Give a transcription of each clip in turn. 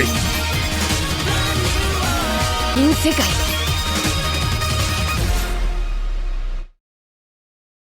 い。銀世界。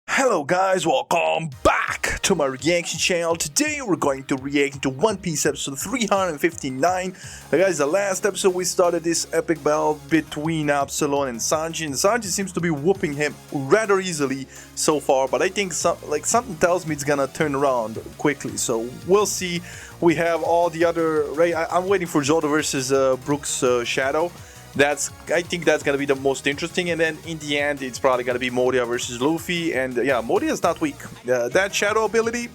Hello guys, welcome back to my reaction channel. Today we're going to react to One Piece episode 359. Guys, the last episode we started this epic battle between Absalom and Sanji, and Sanji seems to be whooping him rather easily so far, but I think something tells me it's gonna turn around quickly, so we'll see. We have all the other, right? I'm waiting for Zoro versus Brook's Shadow. I think that's gonna be the most interesting, and then in the end it's probably gonna be Moria versus Luffy, and yeah, Moria is not weak. That shadow ability,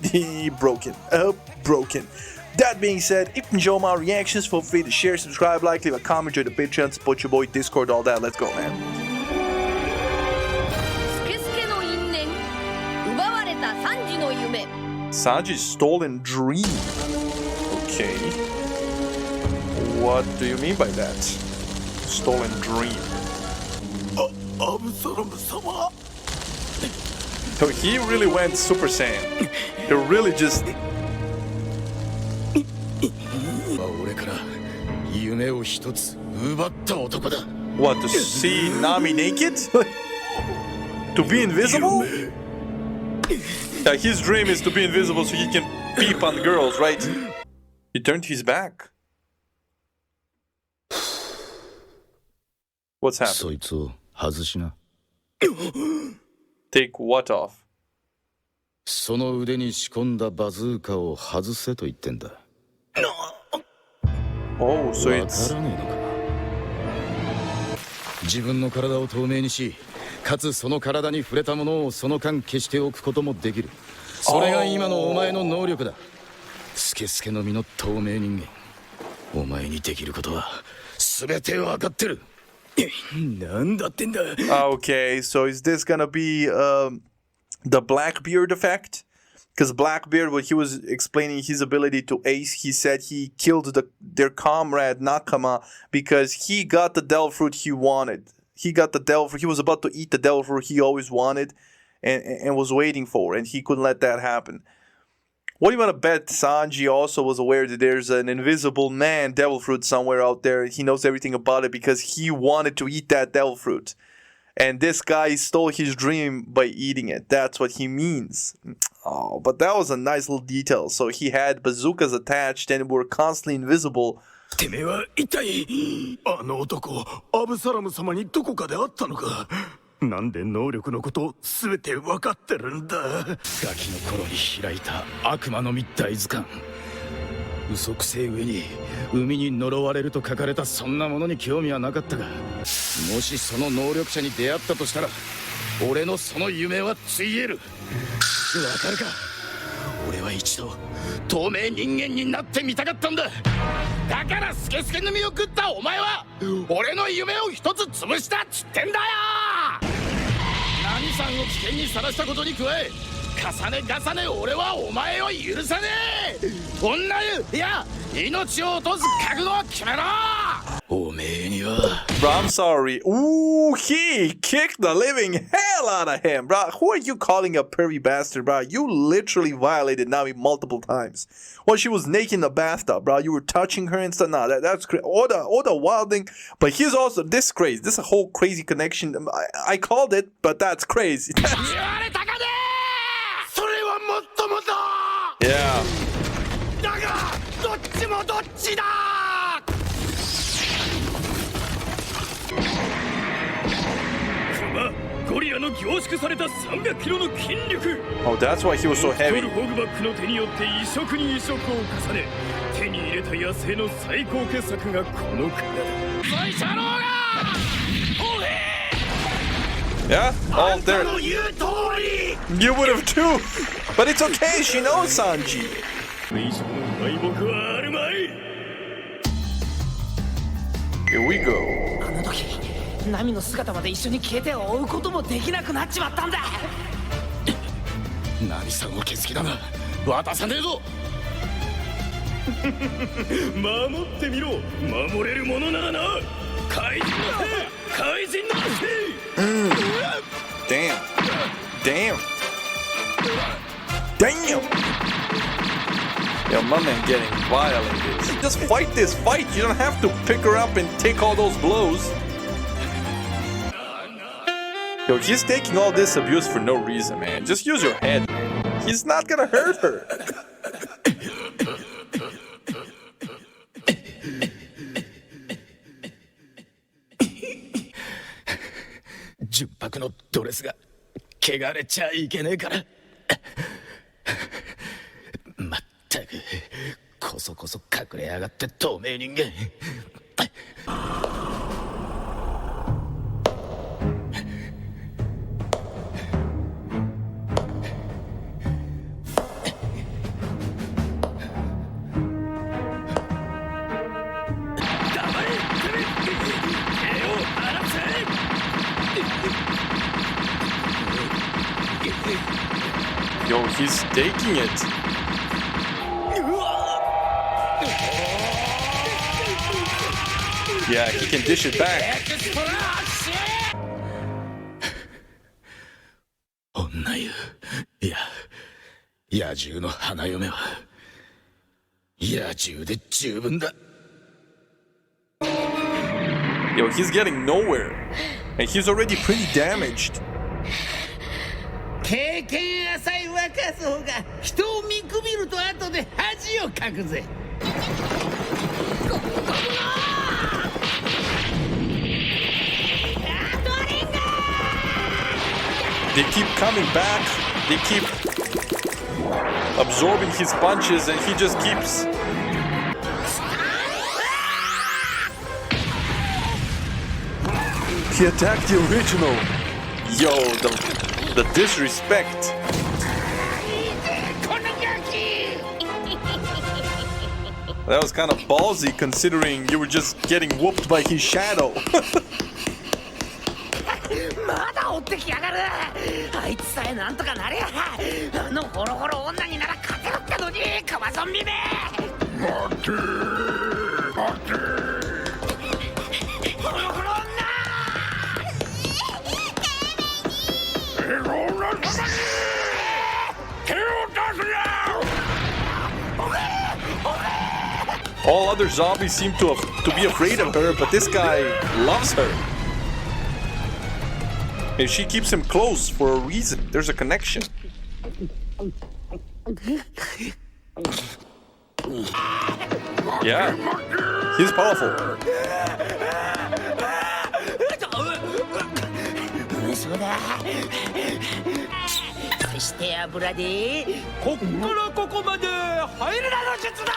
broken. That being said, if you enjoy my reactions, feel free to share, subscribe, like, leave a comment, join the Patreon, support your boy, Discord, all that. Let's go, man. Sanji's stolen dream. Okay. What do you mean by that? Stolen dream. Absalom-sama. So he really went Super Saiyan. He really just. What, to see Nami naked? To be invisible? Yeah, his dream is to be invisible so he can peep on the girls, right? He turned his back. What's happening? Take what off? Oh, so it's... 自分の体を透明にし、かつその体に触れたものをその間消しておくこともできる。それが今のお前の能力だ。スケスケの身の透明人間。お前にできることは全て分かってる。 Okay, so is this gonna be the Blackbeard effect? Because Blackbeard, when he was explaining his ability to ace, he said he killed their comrade Nakama because he got the devil fruit he wanted. He got the devil fruit. He was about to eat the devil fruit he always wanted and was waiting for, and he couldn't let that happen. What do you want to bet Sanji also was aware that there's an invisible man devil fruit somewhere out there? He knows everything about it because he wanted to eat that devil fruit. And this guy stole his dream by eating it. That's what he means. Oh, but that was a nice little detail. So he had bazookas attached and were constantly invisible. てめえは一体あの男アブサラム様にどこかで会ったのか。なんで能力のこと全て分かってるんだ。ガキの頃に開いた悪魔の実大図鑑。嘘くせえ上に海に呪われると書かれたそんなものに興味はなかったが、もしその能力者に出会ったとしたら俺のその夢はついえる。わかるか。俺は一度透明人間になってみたかったんだ。だからスケスケの実を食ったお前は俺の夢を一つ潰したっつってんだよ。何さんを危険にさらしたことに加え、重ね重ね俺はお前を許さねえ。女湯いや命を落とす覚悟を決めろ。おめえには。 Bro, I'm sorry. Ooh, he kicked the living hell out of him, bro. Who are you calling a pervy bastard, bro? You literally violated Nami multiple times. When she was naked in the bathtub, bro, you were touching her and stuff. Nah, that's crazy. All the wilding. But he's also this crazy. This is a whole crazy connection. I called it, but that's crazy. Yeah. だがどっちもどっちだ。 ゴリラの凝縮された300キロの筋力。 Oh, that's why he was so heavy. ホグバックの手によって移植に移植を重ね、手に入れた野生の最高傑作がこの体だ。最初のが。Yeah, all there. You would have too, but it's okay. She knows Sanji. Here we go. あの時ナミの姿まで一緒に消えて追うこともできなくなっちまったんだ。ナミさんを消す気だな。渡さねえぞ。守ってみろ。守れるものならな。怪人の手。怪人の手。Damn. Damn. Damn. Yo, my man getting violated. Just fight this fight. You don't have to pick her up and take all those blows. Yo, he's taking all this abuse for no reason, man. Just use your head, man. He's not gonna hurt her. 純白のドレスが汚れちゃいけねえからまったくこそこそ隠れやがって透明人間Yo, he's taking it. Yeah, he can dish it back. 女湯いや野獣の花嫁は野獣で十分だ Yo, he's getting nowhere. And he's already pretty damaged. 経験浅い若造が人を見くびると後で恥をかくぜ They keep coming back. They keep absorbing his punches and he just keeps... He attacked the original. Yo, the disrespect. That was kind of ballsy considering you were just getting whooped by his shadow. まだ追ってきやがるあいつさえなんとかなれやあのホロホロ女になら勝てるってのにカワゾンビめ待てホロホロ女手を出すな手を出すな All other zombies seem to be afraid of her, but this guy loves her. And she keeps him close for a reason. There's a connection. Yeah, he's powerful. そうだそして油でこっからここまで入るなの術だ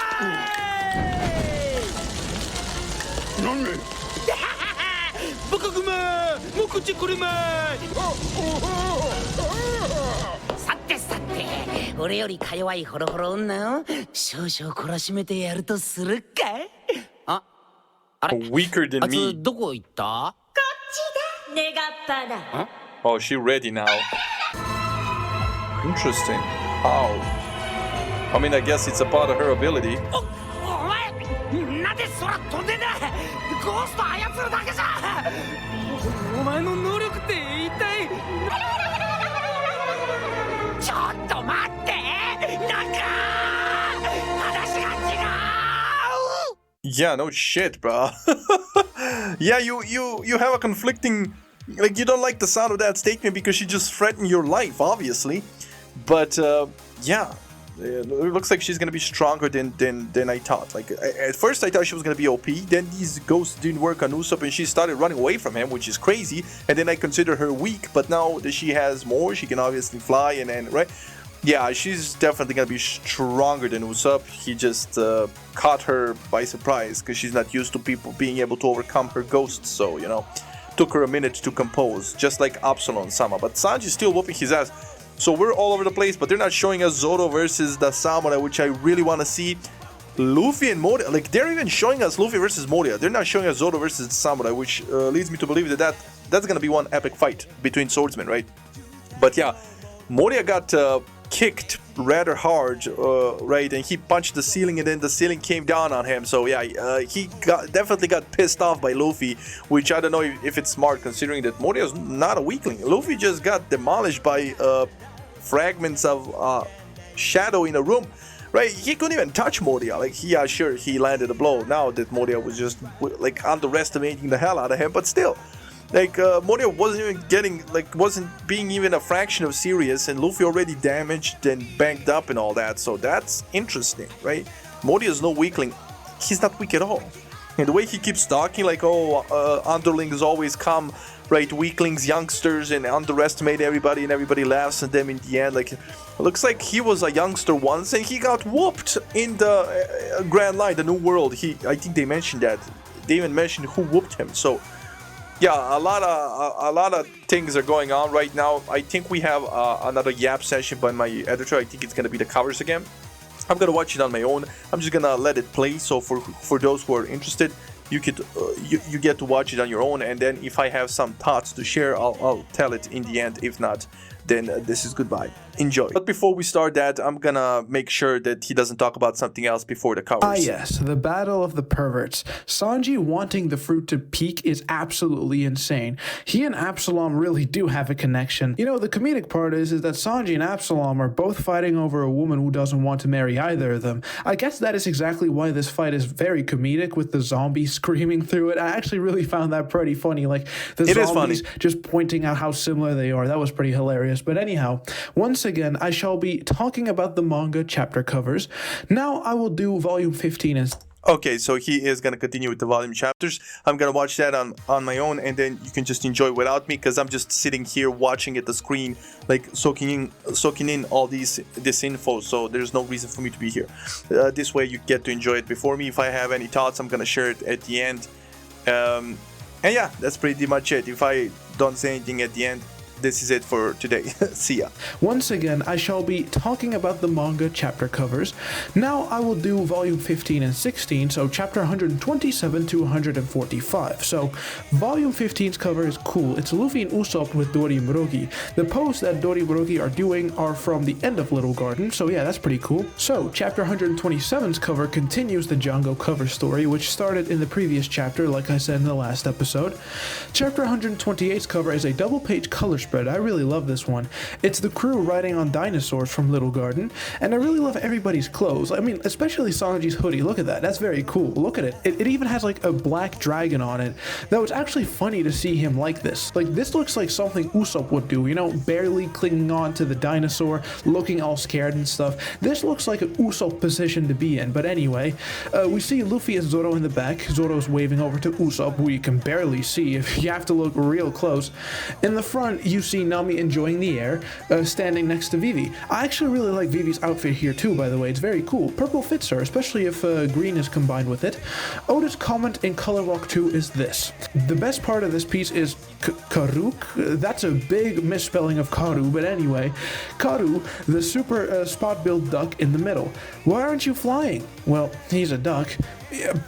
何僕ぐまもくちくるまさてさて俺よりか弱いホロホロ女を少々懲らしめてやるとするかあれ Weaker than あい me. つどこ行った Oh, she ready now. Interesting. How? I mean, I guess it's a part of her ability. お前なんで空飛んでんだゴースト操るだけじゃお前の能力って一体ちょっと待ってなんか話が違う Yeah, no shit, bro. Yeah, you have a conflicting... Like, you don't like the sound of that statement because she just threatened your life, obviously. But, yeah. It looks like she's gonna be stronger than I thought. Like, at first I thought she was gonna be OP. Then these ghosts didn't work on Usopp and she started running away from him, which is crazy. And then I consider her weak. But now that she has more, she can obviously fly and right? Yeah, she's definitely gonna be stronger than Usopp. He just caught her by surprise because she's not used to people being able to overcome her ghosts. So, you know, took her a minute to compose, just like Absalom Sama. But Sanji's still whooping his ass. So we're all over the place, but they're not showing us Zoro versus the Samurai, which I really want to see. Luffy and Moria, like they're even showing us Luffy versus Moria. They're not showing us Zoro versus the Samurai, which leads me to believe that's gonna be one epic fight between swordsmen, right? But yeah, Moria got kicked rather hard, right? And he punched the ceiling, and then the ceiling came down on him. So yeah, he definitely got pissed off by Luffy, which I don't know if it's smart considering that Moria's not a weakling. Luffy just got demolished by fragments of shadow in a room. right? He couldn't even touch Moria. Like, yeah, sure, he landed a blow. Now that Moria was just like underestimating the hell out of him, but still, like Moria wasn't being even a fraction of serious, and Luffy already damaged and banged up and all that. So that's interesting, right? Moria's no weakling. He's not weak at all. And the way he keeps talking, like, underlings always come, right, weaklings, youngsters, and underestimate everybody, and everybody laughs at them in the end. Like, it looks like he was a youngster once, and he got whooped in the Grand Line, the New World. I think they mentioned that. They even mentioned who whooped him. So, yeah, a lot of things are going on right now. I think we have another yap session by my editor. I think it's gonna be the covers again. I'm gonna watch it on my own. I'm just gonna let it play. So for those who are interested, you get to watch it on your own. And then if I have some thoughts to share, I'll tell it in the end. If not, then this is goodbye. Enjoy. But before we start that, I'm gonna make sure that he doesn't talk about something else before the covers. Ah yes, the battle of the perverts. Sanji wanting the fruit to peak is absolutely insane. He and Absalom really do have a connection. You know, the comedic part is that Sanji and Absalom are both fighting over a woman who doesn't want to marry either of them. I guess that is exactly why this fight is very comedic, with the zombies screaming through it. I actually really found that pretty funny. Like, the zombies just pointing out how similar they are. That was pretty hilarious. But anyhow, once again, I shall be talking about the manga chapter covers. Now I will do volume 15 and... Okay, so he is going to continue with the volume chapters. I'm going to watch that on my own, and then you can just enjoy without me, because I'm just sitting here watching at the screen, like soaking in all this info, so there's no reason for me to be here. This way you get to enjoy it before me. If I have any thoughts, I'm going to share it at the end. And yeah, that's pretty much it. If I don't say anything at the end, this is it for today. See ya. Once again, I shall be talking about the manga chapter covers. Now I will do volume 15 and 16, so chapter 127 to 145. So, volume 15's cover is cool. It's Luffy and Usopp with Dorimorogi. The posts that Dorimorogi are doing are from the end of Little Garden, so yeah, that's pretty cool. So, chapter 127's cover continues the Django cover story, which started in the previous chapter, like I said in the last episode. Chapter 128's cover is a double-page color spread. I really love this one. It's the crew riding on dinosaurs from Little Garden, and I really love everybody's clothes. I mean, especially Sanji's hoodie. Look at that. That's very cool. Look at it. It even has like a black dragon on it. Though it's actually funny to see him like this. Like, this looks like something Usopp would do, you know, barely clinging on to the dinosaur, looking all scared and stuff. This looks like an Usopp position to be in. But anyway, we see Luffy and Zoro in the back. Zoro's waving over to Usopp, who you can barely see if you have to look real close. In the front, you see Nami enjoying the air, standing next to Vivi. I actually really like Vivi's outfit here too, by the way. It's very cool. Purple fits her, especially if green is combined with it. Oda's comment in Color Walk 2 is this. The best part of this piece is Karuk. That's a big misspelling of Karu, but anyway. Karu, the super spot-built duck in the middle. Why aren't you flying? Well, he's a duck.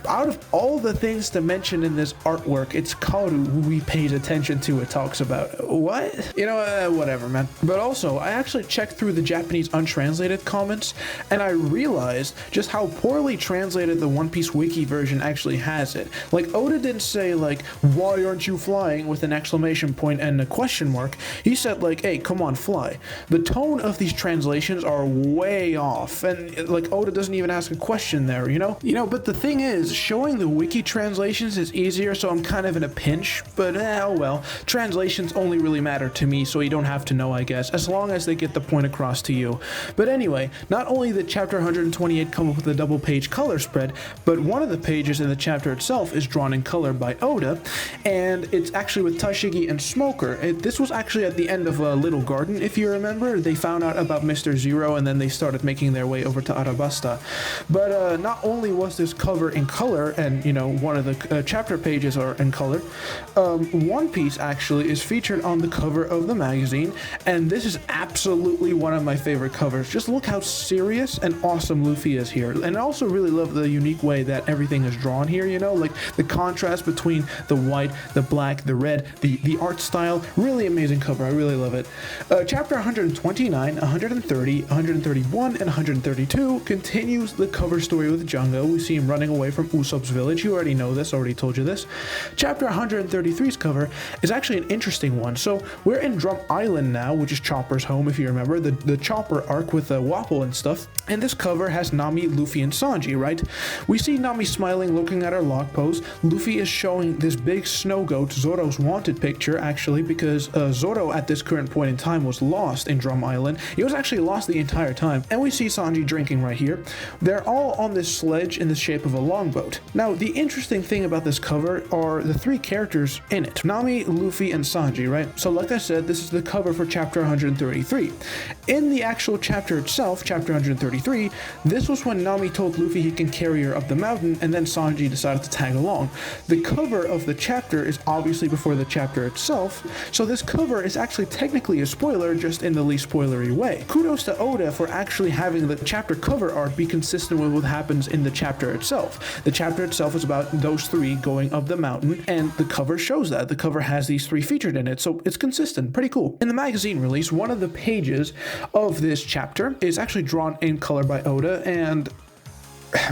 Out of all the things to mention in this artwork, it's Karu who he pays attention to. It talks about. What? You know, whatever, man. But also, I actually checked through the Japanese untranslated comments, and I realized just how poorly translated the One Piece wiki version actually has it. Like, Oda didn't say, like, why aren't you flying, with an exclamation point and a question mark. He said, like, hey, come on, fly. The tone of these translations are way off, and, like, Oda doesn't even ask a question there, you know? But the thing is, showing the wiki translations is easier, so I'm kind of in a pinch, but oh well. Translations only really matter to me, so you don't have to know, I guess, as long as they get the point across to you. But anyway, not only did chapter 128 come up with a double-page color spread, but one of the pages in the chapter itself is drawn in color by Oda, and it's actually with Tashigi and Smoker. This was actually at the end of Little Garden, if you remember. They found out about Mr. Zero, and then they started making their way over to Arabasta. But not only was this cover in color, and you know, one of the chapter pages are in color, One Piece actually is featured on the cover of the magazine, and this is absolutely one of my favorite covers. Just look how serious and awesome Luffy is here. And I also really love the unique way that everything is drawn here, you know, like the contrast between the white, the black, the red, the art style. Really amazing cover. I really love it. Chapter 129, 130, 131, and 132 continues the cover story with Django. We see him running away from Usopp's village. You already know this, already told you this. Chapter 133's cover is actually an interesting one. So we're in Drum Island now, which is Chopper's home, if you remember, the Chopper arc with Wapol and stuff. And this cover has Nami, Luffy, and Sanji, right? We see Nami smiling, looking at her log pose. Luffy is showing this big snow goat, Zoro's wanted picture, actually, because Zoro at this current point in time was lost in Drum Island. He was actually lost the entire time. And we see Sanji drinking right here. They're all on this sledge in the shape of a longboat. Now, the interesting thing about this cover are the three characters in it. Nami, Luffy, and Sanji, right? So like I said, this is the cover for chapter 133. In the actual chapter itself, chapter 133, this was when Nami told Luffy he can carry her up the mountain, and then Sanji decided to tag along. The cover of the chapter is obviously before the chapter itself, so this cover is actually technically a spoiler, just in the least spoilery way. Kudos to Oda for actually having the chapter cover art be consistent with what happens in the chapter itself. The chapter itself is about those three going up the mountain, and the cover shows that. The cover has these three featured in it, so it's consistent. Pretty cool. In the magazine release, one of the pages of this chapter is actually drawn in color by Oda, and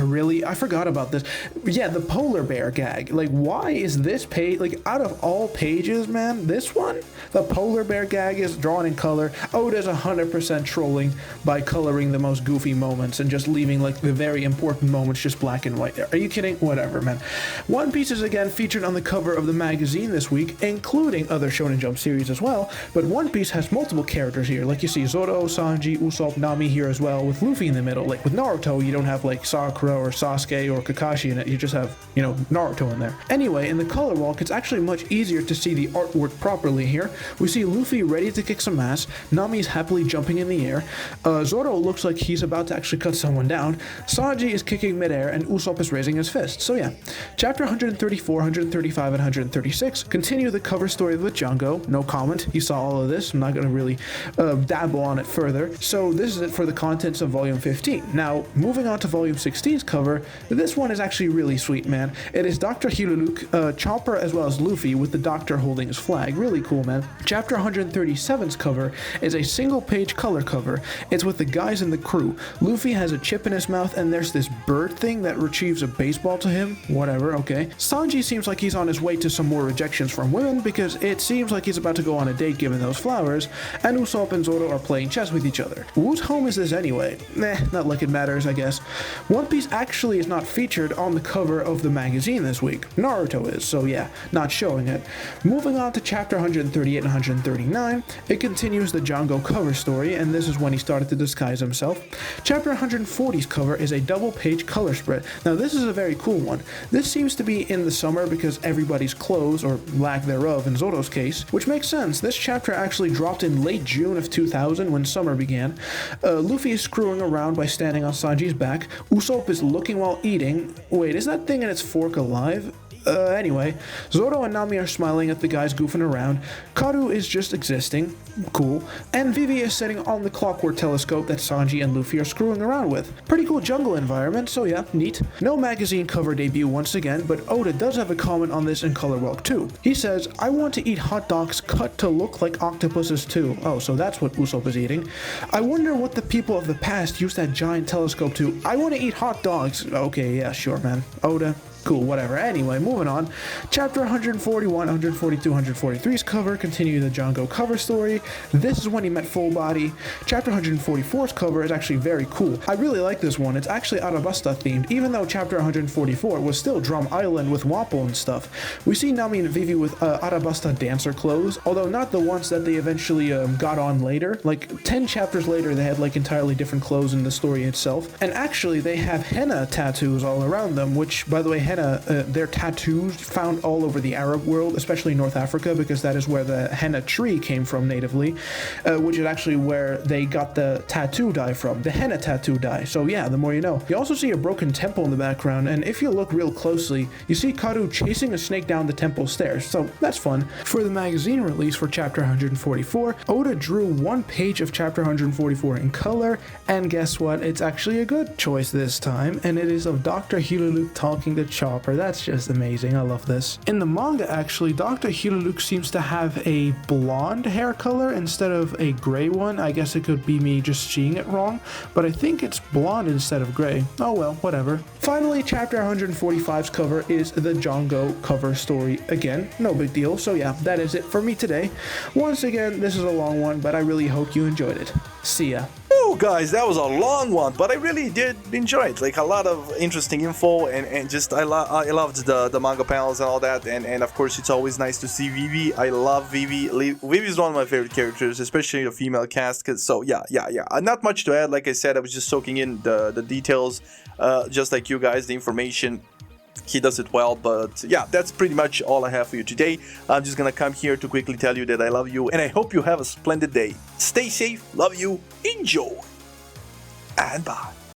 really, I forgot about this. Yeah, the polar bear gag. Like, why is this page, like, out of all pages, man, this one, the polar bear gag is drawn in color. Oda's 100% trolling by coloring the most goofy moments and just leaving, like, the very important moments just black and white there. Are you kidding? Whatever, man. One Piece is again featured on the cover of the magazine this week, including other Shonen Jump series as well, but One Piece has multiple characters here. Like, you see Zoro, Sanji, Usopp, Nami here as well, with Luffy in the middle. Like, with Naruto, you don't have, like, Sakura or Sasuke or Kakashi in it, you just have, you know, Naruto in there. Anyway, in the color walk, it's actually much easier to see the artwork properly here. We see Luffy ready to kick some ass, Nami's happily jumping in the air, Zoro looks like he's about to actually cut someone down, Sanji is kicking midair, and Usopp is raising his fist. So yeah, chapter 134, 135, and 136 continue the cover story with Django. No comment, you saw all of this, I'm not going to really dabble on it further. So this is it for the contents of volume 15. Now, moving on to volume 16's cover, this one is actually really sweet, man. It is Dr. Hiruluk, Chopper, as well as Luffy, with the Doctor holding his flag. Really cool, man. Chapter 137's cover is a single page color cover. It's with the guys in the crew. Luffy has a chip in his mouth, and there's this bird thing that retrieves a baseball to him. Whatever, okay. Sanji seems like he's on his way to some more rejections from women, because it seems like he's about to go on a date given those flowers, and Usopp and Zoro are playing chess with each other. Whose home is this anyway? Not like it matters, I guess. One Piece actually is not featured on the cover of the magazine this week. Naruto is, so yeah, not showing it. Moving on to chapter 138 and 139, it continues the Django cover story, and this is when he started to disguise himself. Chapter 140's cover is a double page color spread. Now this is a very cool one. This seems to be in the summer because everybody's clothes, or lack thereof in Zoro's case, which makes sense. This chapter actually dropped in late June of 2000 when summer began. Luffy is screwing around by standing on Sanji's back. Usopp is looking while eating. Wait, is that thing in its fork alive? Anyway, Zoro and Nami are smiling at the guys goofing around. Karu is just existing. Cool. And Vivi is sitting on the clockwork telescope that Sanji and Luffy are screwing around with. Pretty cool jungle environment, so yeah, neat. No magazine cover debut once again, but Oda does have a comment on this in color walk too. He says, "I want to eat hot dogs cut to look like octopuses too." Oh, so that's what Usopp is eating. "I wonder what the people of the past used that giant telescope to. I want to eat hot dogs." Okay, yeah, sure, man. Oda. Cool, whatever. Anyway, moving on. Chapter 141, 142, 143's cover continue the Django cover story. This is when he met Full Body. Chapter 144's cover is actually very cool. I really like this one. It's actually Arabasta themed, even though chapter 144 was still Drum Island with Wapol and stuff. We see Nami and Vivi with Arabasta dancer clothes, although not the ones that they eventually got on later. Like 10 chapters later, they had like entirely different clothes in the story itself. And actually, they have henna tattoos all around them, which, by the way, their tattoos found all over the Arab world, especially North Africa, because that is where the henna tree came from natively, which is actually where they got the tattoo dye from, the henna tattoo dye. So yeah, the more you know. You also see a broken temple in the background, and if you look real closely, you see Karu chasing a snake down the temple stairs, so that's fun. For the magazine release for chapter 144, Oda drew one page of chapter 144 in color, and guess what? It's actually a good choice this time, and it is of Dr. Hiruluk talking to Chopper. That's just amazing. I love this. In the manga, actually, Dr. Hiruluk seems to have a blonde hair color instead of a gray one. I guess it could be me just seeing it wrong, but I think it's blonde instead of gray. Oh well, whatever. Finally, chapter 145's cover is the Django cover story again. No big deal. So yeah, that is it for me today. Once again, this is a long one, but I really hope you enjoyed it. See ya. Oh, guys, that was a long one, but I really did enjoy it. Like, a lot of interesting info, and just I loved the manga panels and all that, and of course it's always nice to see Vivi. I love Vivi. Vivi is one of my favorite characters, especially the female cast. So yeah. Not much to add. Like I said, I was just soaking in the details, just like you guys, the information. He does it well, but yeah, that's pretty much all I have for you today. I'm just gonna come here to quickly tell you that I love you, and I hope you have a splendid day. Stay safe, love you, enjoy, and bye.